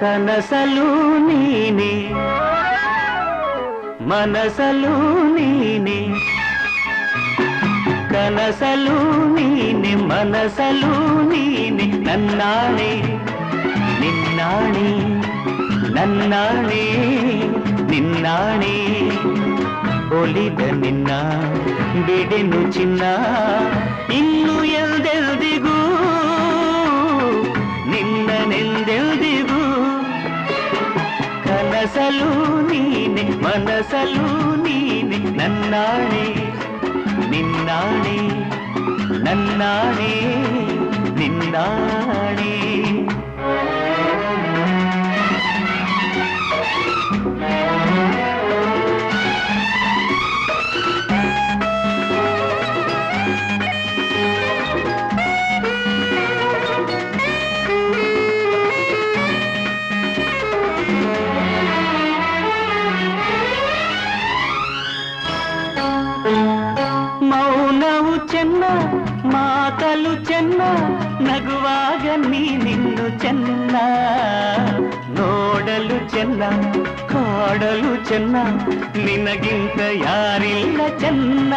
ಕನಸಲು ನೀನೆ ಮನಸಲು ನೀನೆ ಕನಸಲು ನೀನೆ ಮನಸಲು ನೀನೆ ನನ್ನಾಣೆ ನಿನ್ನಾಣೆ ನನ್ನಾಣೆ ನಿನ್ನಾಣೆ ಒಲಿದ ನಿನ್ನ ಬಿಡೆನು ಚಿನ್ನ ಇನ್ನು ಎಲ್ದೆಲ್ದಿಗೂ ನಿನ್ನನೆಂದೆಲ್ದಿಗೂ ಕನಸಲು ನೀನೆ ಮನಸಲು ನೀನೆ ನನ್ನಾಣೆ ನಿನ್ನಾಣೆ ನನ್ನಾಣೆ ನಿನ್ನಾಣೆ ಮೌನವು ಚೆನ್ನ ಮಾತಲು ಚೆನ್ನ ನಗುವಾಗ ನೀನಿನ್ನು ಚೆನ್ನ ನೋಡಲು ಚೆನ್ನ ಕಾಡಲು ಚೆನ್ನ ನಿನಗಿಂತ ಯಾರಿಲ್ಲ ಚೆನ್ನ